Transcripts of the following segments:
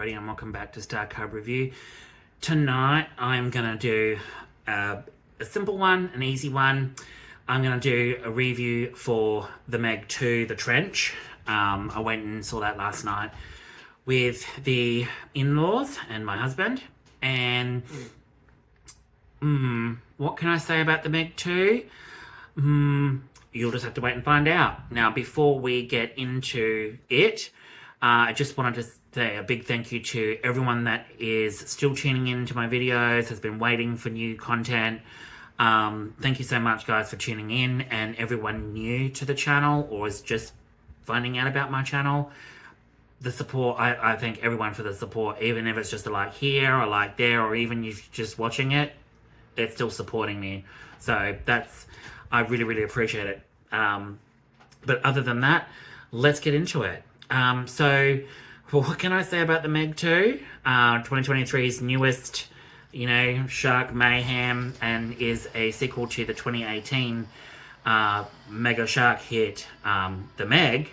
everybody, and welcome back to Star Cub Review. Tonight, I'm going to do a simple one, an easy one. I'm going to do a review for the Meg 2, The Trench. I went and saw that last night with the in-laws and my husband. And what can I say about the Meg 2? You'll just have to wait and find out. Now, before we get into it, I just wanted to say a big thank you to everyone that is still tuning into my videos, has been waiting for new content. Thank you so much, guys, for tuning in, and everyone new to the channel or is just finding out about my channel. The support, I thank everyone for the support, even if it's just a like here or like there, or even you just watching it, it's still supporting me. So I really, really appreciate it. But other than that, let's get into it. So what can I say about the Meg 2? 2023's newest, shark mayhem, and is a sequel to the 2018 mega shark hit, The Meg.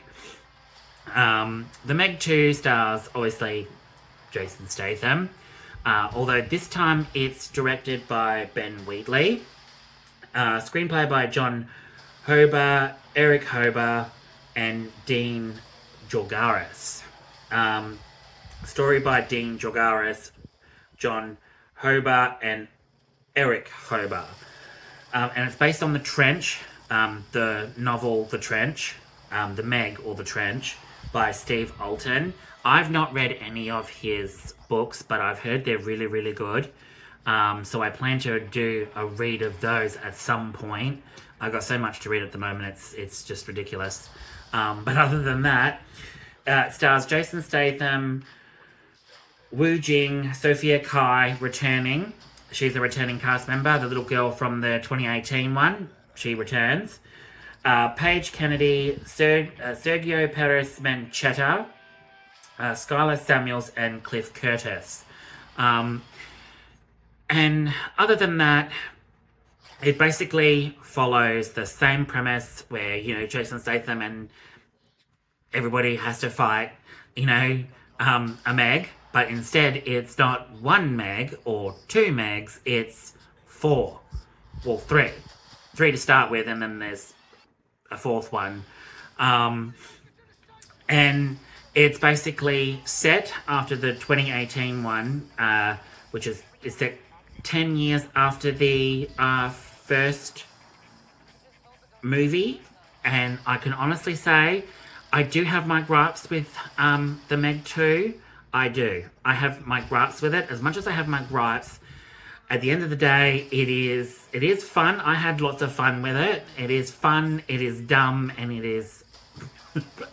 The Meg 2 stars, obviously, Jason Statham, although this time it's directed by Ben Wheatley. Screenplay by John Hober, Eric Hober, and Dean Jorgaris. Story by Dean Jorgaris, John Hober, and Eric Hober. And it's based on The Trench, the novel The Trench, The Meg or The Trench, by Steve Alten. I've not read any of his books, but I've heard they're really, really good. So I plan to do a read of those at some point. I've got so much to read at the moment, it's just ridiculous. But other than that, it stars Jason Statham, Wu Jing, Sophia Kai returning. She's a returning cast member. The little girl from the 2018 one, she returns. Paige Kennedy, Sergio Perez Manchetta, Skylar Samuels, and Cliff Curtis. And other than that, it basically follows the same premise where, Jason Statham and everybody has to fight, a Meg, but instead it's not one Meg or two Megs, it's four. Well, three. Three to start with, and then there's a fourth one. And it's basically set after the 2018 one, which is set 10 years after the first movie. And I can honestly say, I do have my gripes with the Meg 2. I do. I have my gripes with it. As much as I have my gripes, at the end of the day, it is fun. I had lots of fun with it. It is fun, it is dumb, and it is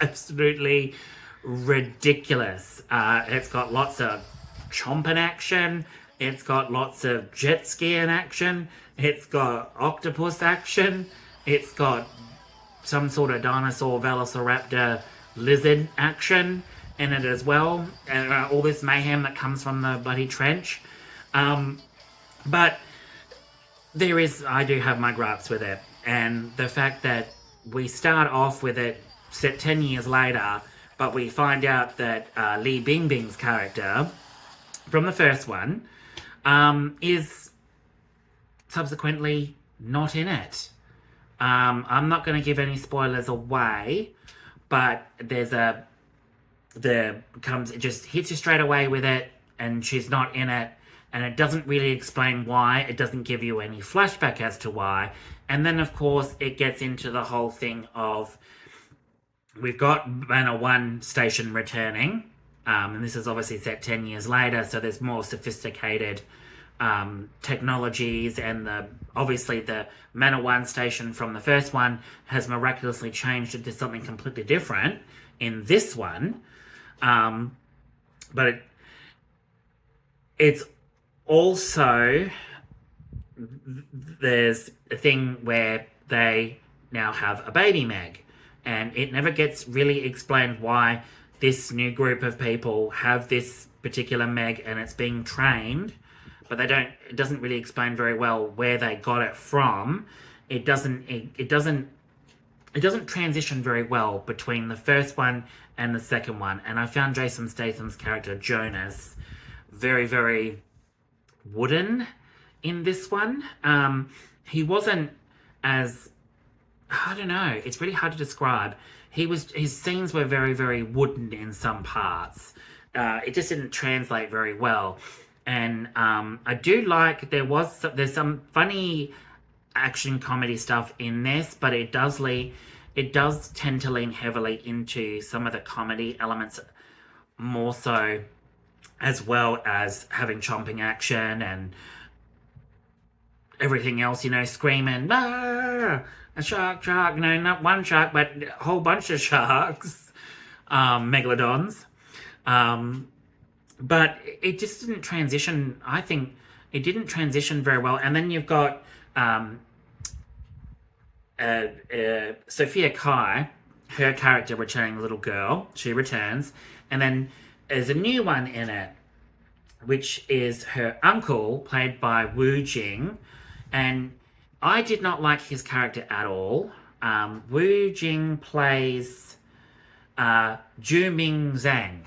absolutely ridiculous. It's got lots of chomping action. It's got lots of jet skiing action. It's got octopus action. It's got some sort of dinosaur, velociraptor, lizard action in it as well. And all this mayhem that comes from the bloody trench. But I do have my gripes with it. And the fact that we start off with it set 10 years later, but we find out that Li Bingbing's character from the first one is subsequently not in it. I'm not going to give any spoilers away, but it just hits you straight away with it, and she's not in it, and it doesn't really explain why. It doesn't give you any flashback as to why. And then, of course, it gets into the whole thing of, we've got Manor 1 station returning, and this is obviously set 10 years later, so there's more sophisticated technologies, and obviously the Manor 1 station from the first one has miraculously changed into something completely different in this one. But it's also, there's a thing where they now have a baby Meg, and it never gets really explained why this new group of people have this particular Meg, and it's being trained, but it doesn't really explain very well where they got it from. It doesn't it doesn't transition very well between the first one and the second one. And I found Jason Statham's character, Jonas, very, very wooden in this one. He wasn't as, I don't know, it's really hard to describe. His scenes were very, very wooden in some parts. It just didn't translate very well. And I do like, there's some funny action comedy stuff in this, but it does tend to lean heavily into some of the comedy elements more so, as well as having chomping action and everything else, screaming, "Ah, a shark, no, not one shark, but a whole bunch of sharks," megalodons. But it just didn't transition. I think it didn't transition very well. And then you've got Sophia Kai, her character returning, the little girl. She returns. And then there's a new one in it, which is her uncle, played by Wu Jing. And I did not like his character at all. Wu Jing plays Ju Ming Zhang.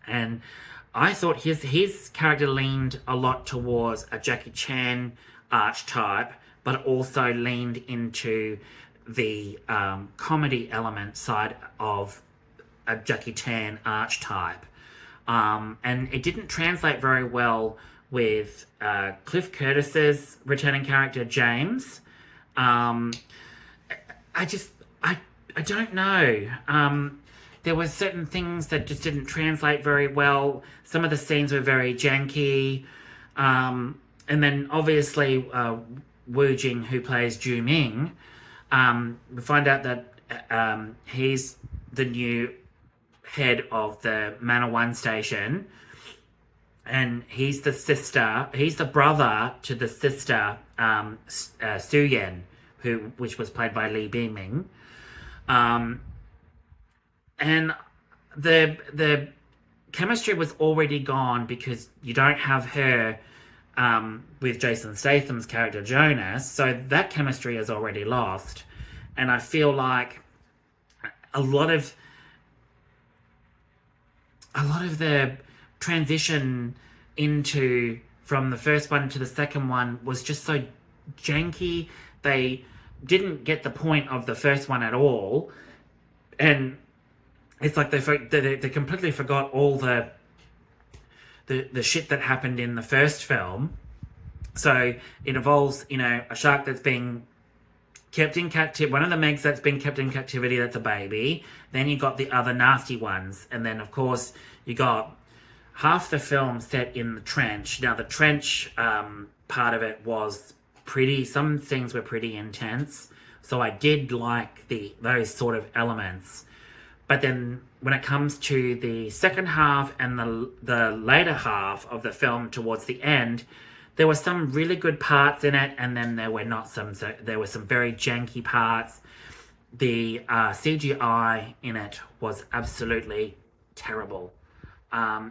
And I thought his character leaned a lot towards a Jackie Chan archetype, but also leaned into the comedy element side of a Jackie Chan archetype. And it didn't translate very well with Cliff Curtis's returning character, James. I don't know. There were certain things that just didn't translate very well. Some of the scenes were very janky. And then obviously Wu Jing, who plays Ju Ming, we find out that he's the new head of the Manor One station. And he's the brother to the sister, Su Yan, which was played by Li Biming. And the chemistry was already gone because you don't have her with Jason Statham's character Jonas, so that chemistry is already lost. And I feel like a lot of the transition from the first one to the second one was just so janky. They didn't get the point of the first one at all, and it's like they completely forgot all the shit that happened in the first film. So it involves, a shark that's being kept in captivity, one of the Megs that's been kept in captivity, that's a baby. Then you got the other nasty ones. And then, of course, you got half the film set in the trench. Now, the trench part of it was some things were pretty intense. So I did like those sort of elements. But then when it comes to the second half and the later half of the film towards the end, there were some really good parts in it, and then there were not some. So there were some very janky parts. The CGI in it was absolutely terrible.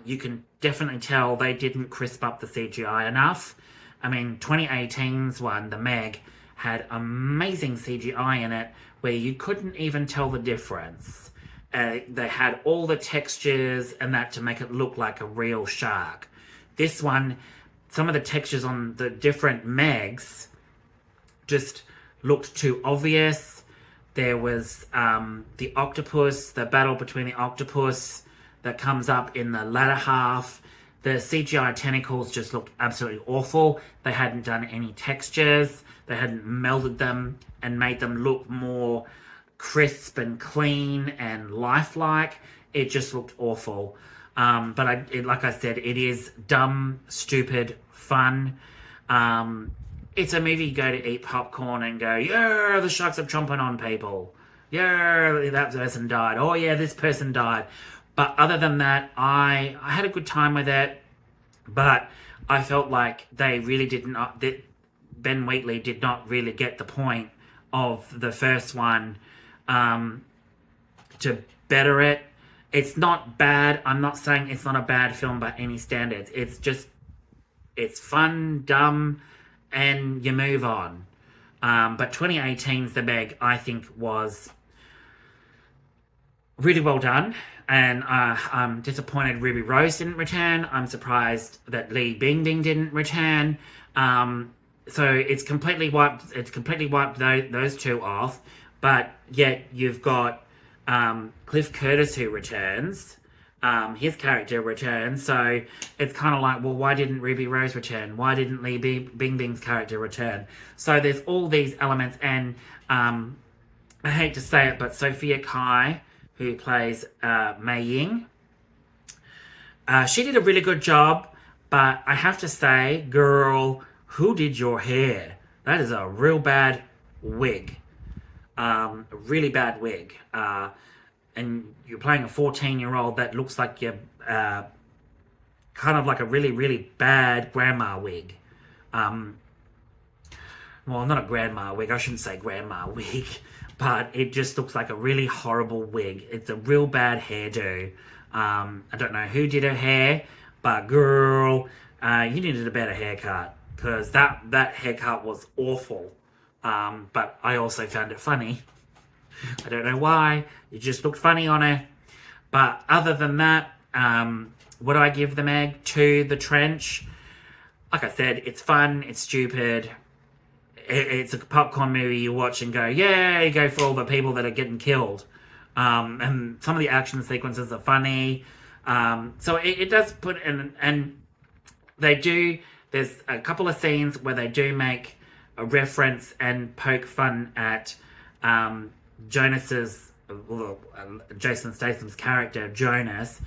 You can definitely tell they didn't crisp up the CGI enough. I mean, 2018's one, the Meg, had amazing CGI in it where you couldn't even tell the difference. They had all the textures and that to make it look like a real shark. This one, some of the textures on the different Megs just looked too obvious. There was the octopus, the battle between the octopus that comes up in the latter half. The CGI tentacles just looked absolutely awful. They hadn't done any textures. They hadn't melded them and made them look more crisp and clean and lifelike. It just looked awful. But like I said, it is dumb, stupid, fun. It's a movie you go to eat popcorn and go, yeah, the sharks are chomping on people. Yeah, that person died. Oh yeah, this person died. But other than that, I had a good time with it. But I felt like they really that Ben Wheatley did not really get the point of the first one to better it. It's not bad. I'm not saying it's not a bad film by any standards. It's fun, dumb, and you move on. But 2018's The Meg, I think, was really well done. And I'm disappointed Ruby Rose didn't return. I'm surprised that Li Bingbing didn't return. So it's completely wiped. Those two off. But yet you've got Cliff Curtis who returns. His character returns. So it's kind of like, well, why didn't Ruby Rose return? Why didn't Li Bingbing's character return? So there's all these elements, and I hate to say it, but Sophia Kai, who plays Mei Ying, she did a really good job, but I have to say, girl, who did your hair? That is a real bad wig. A really bad wig. And you're playing a 14-year-old that looks like you're kind of like a really, really bad grandma wig. Well, not a grandma wig. I shouldn't say grandma wig. But it just looks like a really horrible wig. It's a real bad hairdo. I don't know who did her hair, but girl, you needed a better haircut, because that haircut was awful. But I also found it funny. I don't know why. It just looked funny on her. But other than that, would I give The Meg to The Trench? Like I said, it's fun, it's stupid. It's a popcorn movie you watch and go, yeah, you go for all the people that are getting killed. And some of the action sequences are funny. So it does put in, and they do, there's a couple of scenes where they do make a reference and poke fun at Jonas's, Jason Statham's character, Jonas.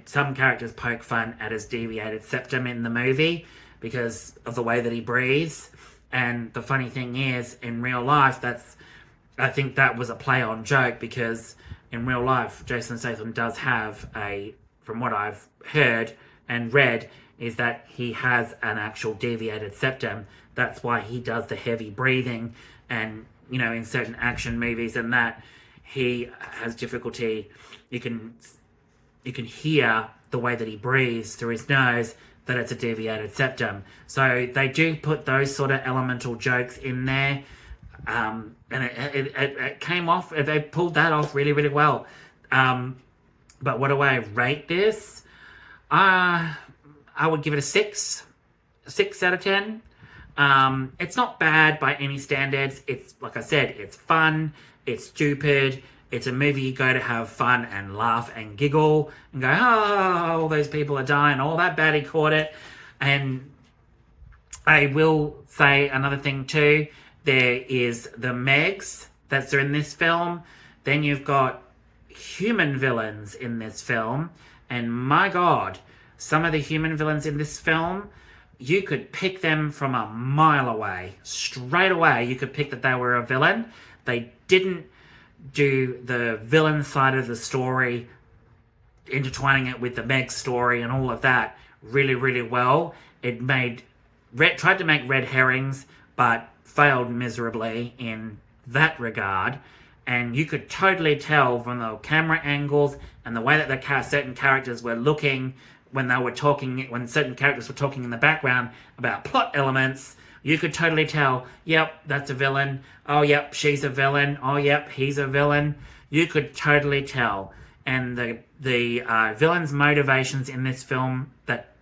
Some characters poke fun at his deviated septum in the movie because of the way that he breathes. And the funny thing is, in real life, I think that was a play on joke, because in real life, Jason Statham does have from what I've heard and read, is that he has an actual deviated septum. That's why he does the heavy breathing, and, in certain action movies and that, he has difficulty. You can hear the way that he breathes through his nose, that it's a deviated septum. So they do put those sort of elemental jokes in there, and it came off. They pulled that off really, really well. But what do I rate this? I would give it a 6 out of 10. It's not bad by any standards. It's, like I said, it's fun, it's stupid. It's a movie you go to have fun and laugh and giggle and go, oh, all those people are dying. Oh, that baddie caught it. And I will say another thing too. There is the Megs that's in this film. Then you've got human villains in this film. And my God, some of the human villains in this film, you could pick them from a mile away. Straight away, you could pick that they were a villain. They didn't do the villain side of the story, intertwining it with the Meg story and all of that really, really well. It tried to make red herrings, but failed miserably in that regard. And you could totally tell from the camera angles and the way that certain characters were looking when certain characters were talking in the background about plot elements. You could totally tell, yep, that's a villain. Oh, yep, she's a villain. Oh, yep, he's a villain. You could totally tell. And the villain's motivations in this film, that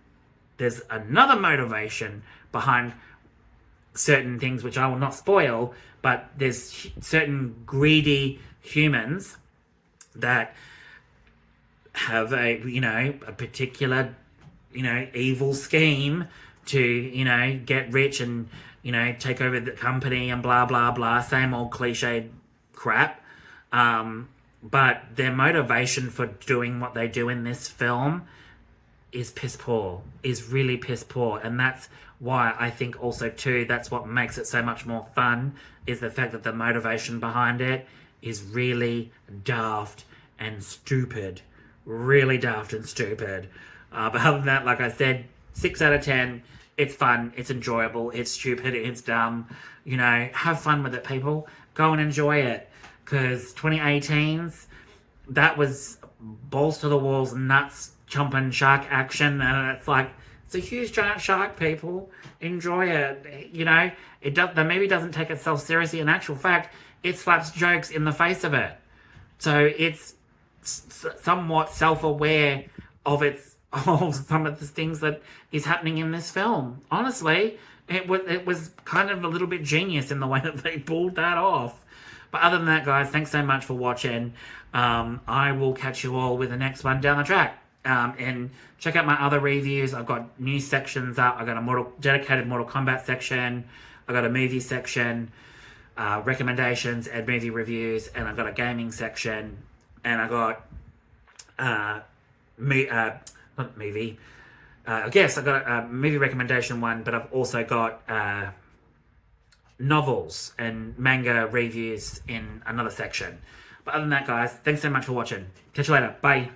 there's another motivation behind certain things, which I will not spoil, but there's certain greedy humans that have a particular, evil scheme to, get rich and, take over the company and blah, blah, blah. Same old cliched crap. But their motivation for doing what they do in this film is piss poor, is really piss poor. And that's why I think also too, that's what makes it so much more fun, is the fact that the motivation behind it is really daft and stupid. Really daft and stupid. But other than that, like I said, 6 out of 10. It's fun, it's enjoyable, it's stupid, it's dumb. Have fun with it, people. Go and enjoy it. Because 2018's, that was balls to the walls, nuts, chomping shark action. And it's like It's a huge giant shark, people. Enjoy it. You know, the movie doesn't take itself seriously. In actual fact, it slaps jokes in the face of it. So it's somewhat self-aware of some of the things that is happening in this film. Honestly, it was kind of a little bit genius in the way that they pulled that off. But other than that, guys, thanks so much for watching. I will catch you all with the next one down the track. And check out my other reviews. I've got new sections up. I've got a dedicated Mortal Kombat section. I've got a movie section, recommendations and movie reviews, and I've got a gaming section, and I got not movie. I guess I've got a movie recommendation one, but I've also got novels and manga reviews in another section. But other than that, guys, thanks so much for watching. Catch you later. Bye.